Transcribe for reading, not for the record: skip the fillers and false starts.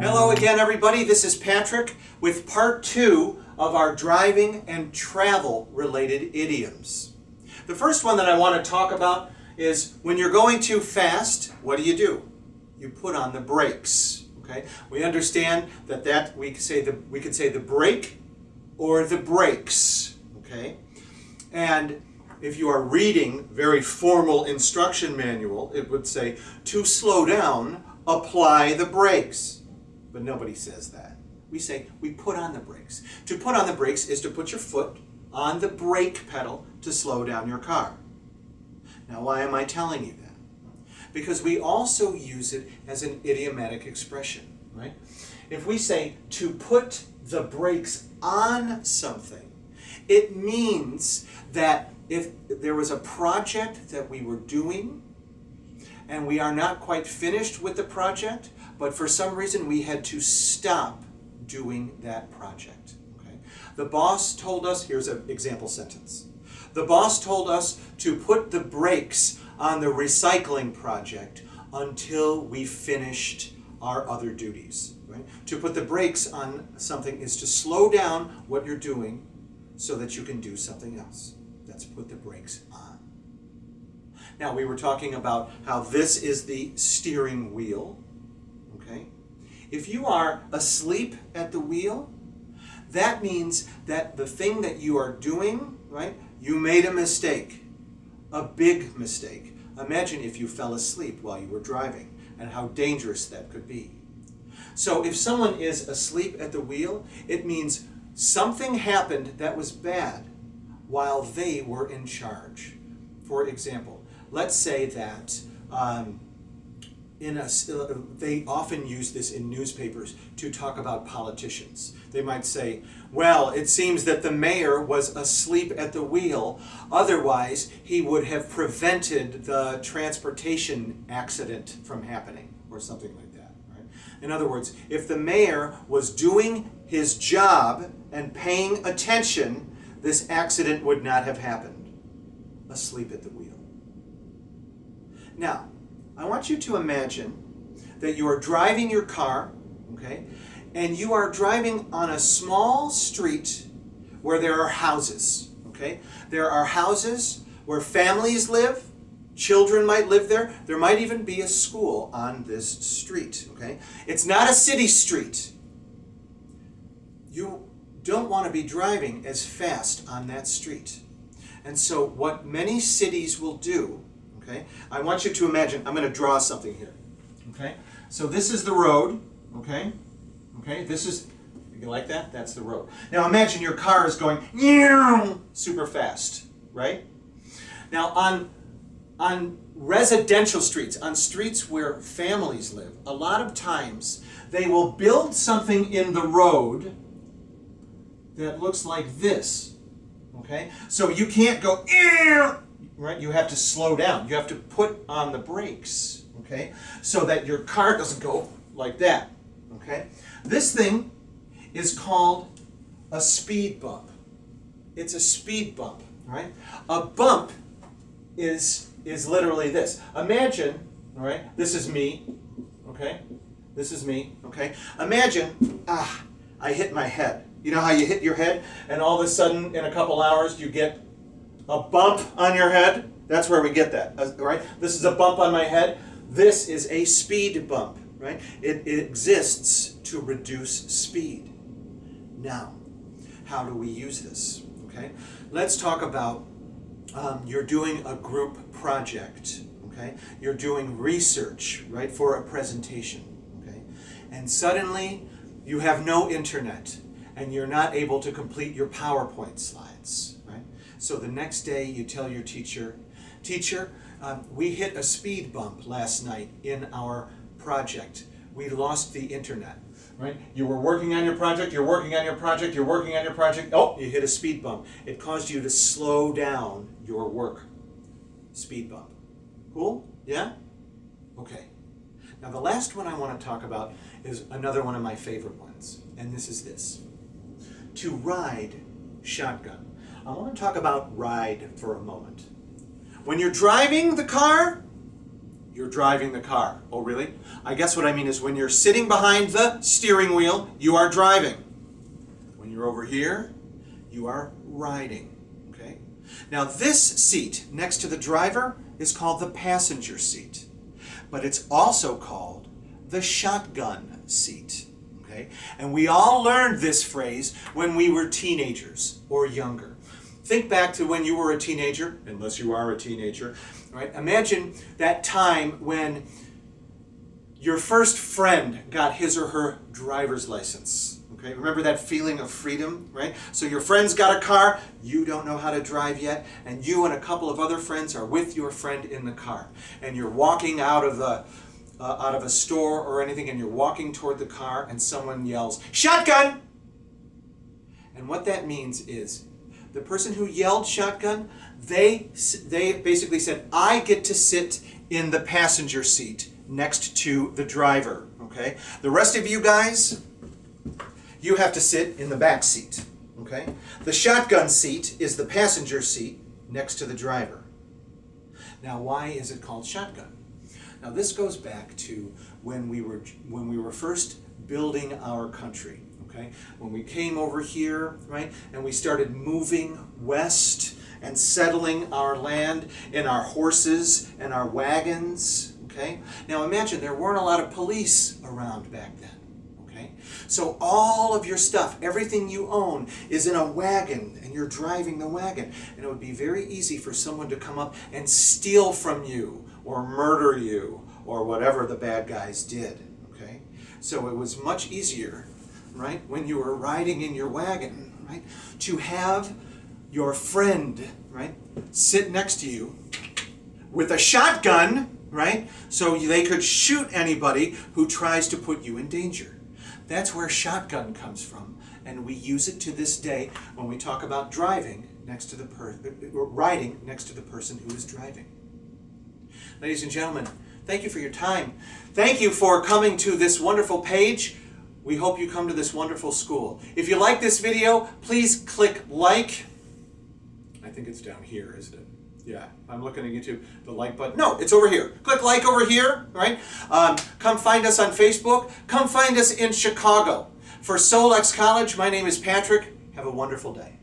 Hello again, everybody. This is Patrick with part 2 of our driving and travel related idioms. The first one that I want to talk about is when you're going too fast, what do? You put on the brakes. Okay? We understand that we could say the brake or the brakes. Okay? And if you are reading very formal instruction manual, it would say to slow down, apply the brakes. But nobody says that. We say we put on the brakes. To put on the brakes is to put your foot on the brake pedal to slow down your car. Now, why am I telling you that? Because we also use it as an idiomatic expression, right? If we say to put the brakes on something, it means that if there was a project that we were doing and we are not quite finished with the project, but for some reason we had to stop doing that project. Okay? The boss told us, here's an example sentence. The boss told us to put the brakes on the recycling project until we finished our other duties. Right? To put the brakes on something is to slow down what you're doing so that you can do something else. That's put the brakes on. Now, we were talking about how this is the steering wheel. Okay? If you are asleep at the wheel, that means that the thing that you are doing, right, you made a mistake, a big mistake. Imagine if you fell asleep while you were driving and how dangerous that could be. So if someone is asleep at the wheel, it means something happened that was bad while they were in charge. For example, let's say that they often use this in newspapers to talk about politicians. They might say, well, it seems that the mayor was asleep at the wheel, otherwise he would have prevented the transportation accident from happening, or something like that. Right? In other words, if the mayor was doing his job and paying attention, this accident would not have happened. Asleep at the wheel. Now, I want you to imagine that you are driving your car, okay, and you are driving on a small street where there are houses, okay? There are houses where families live, children might live there, there might even be a school on this street, okay? It's not a city street. You don't want to be driving as fast on that street. And so what many cities will do, okay, I want you to imagine, I'm going to draw something here. Okay? So this is the road, okay? Okay, this is, you like that? That's the road. Now imagine your car is going super fast, right? Now on residential streets, on streets where families live, a lot of times they will build something in the road that looks like this. Okay? So you can't go right? You have to slow down. You have to put on the brakes, okay? So that your car doesn't go like that, okay? This thing is called a speed bump. It's a speed bump, right? A bump is literally this. Imagine, all right, this is me, okay? This is me, okay? Imagine, I hit my head. You know how you hit your head and all of a sudden in a couple hours you get a bump on your head? That's where we get that, right? This is a bump on my head. This is a speed bump, right? It exists to reduce speed. Now, how do we use this? Okay, let's talk about you're doing a group project. Okay, you're doing research, right, for a presentation. Okay, and suddenly you have no internet and you're not able to complete your PowerPoint slides. Right? So the next day you tell your teacher, we hit a speed bump last night in our project. We lost the internet. Right? You were working on your project, you're working on your project, you're working on your project. Oh, you hit a speed bump. It caused you to slow down your work. Speed bump. Cool? Yeah? Okay. Now the last one I want to talk about is another one of my favorite ones. And this is this. To ride shotgun. I want to talk about ride for a moment. When you're driving the car, you're driving the car. Oh, really? I guess what I mean is when you're sitting behind the steering wheel, you are driving. When you're over here, you are riding. Okay? Now this seat next to the driver is called the passenger seat, but it's also called the shotgun seat. Okay? And we all learned this phrase when we were teenagers or younger. Think back to when you were a teenager, unless you are a teenager, right? Imagine that time when your first friend got his or her driver's license. Okay, remember that feeling of freedom, right? So your friend's got a car, you don't know how to drive yet, and you and a couple of other friends are with your friend in the car, and you're walking out of a store or anything, and you're walking toward the car, and someone yells, "Shotgun!" And what that means is, the person who yelled shotgun, they basically said, I get to sit in the passenger seat next to the driver, okay? The rest of you guys, you have to sit in the back seat, okay? The shotgun seat is the passenger seat next to the driver. Now, why is it called shotgun? Now, this goes back to when we were first building our country. Okay? When we came over here, right, and we started moving west and settling our land in our horses and our wagons, okay? Now imagine there weren't a lot of police around back then, okay? So all of your stuff, everything you own is in a wagon and you're driving the wagon, and it would be very easy for someone to come up and steal from you or murder you or whatever the bad guys did, okay? So it was much easier, right, when you were riding in your wagon, right, to have your friend, right, sit next to you with a shotgun, right, so they could shoot anybody who tries to put you in danger. That's where shotgun comes from, and we use it to this day when we talk about driving next to the riding next to the person who is driving. Ladies and gentlemen, thank you for your time. Thank you for coming to this wonderful page. We hope you come to this wonderful school. If you like this video, please click like. I think it's down here, isn't it? Yeah, I'm looking at YouTube. The like button. No, it's over here. Click like over here, right? Come find us on Facebook. Come find us in Chicago. For Solex College, my name is Patrick. Have a wonderful day.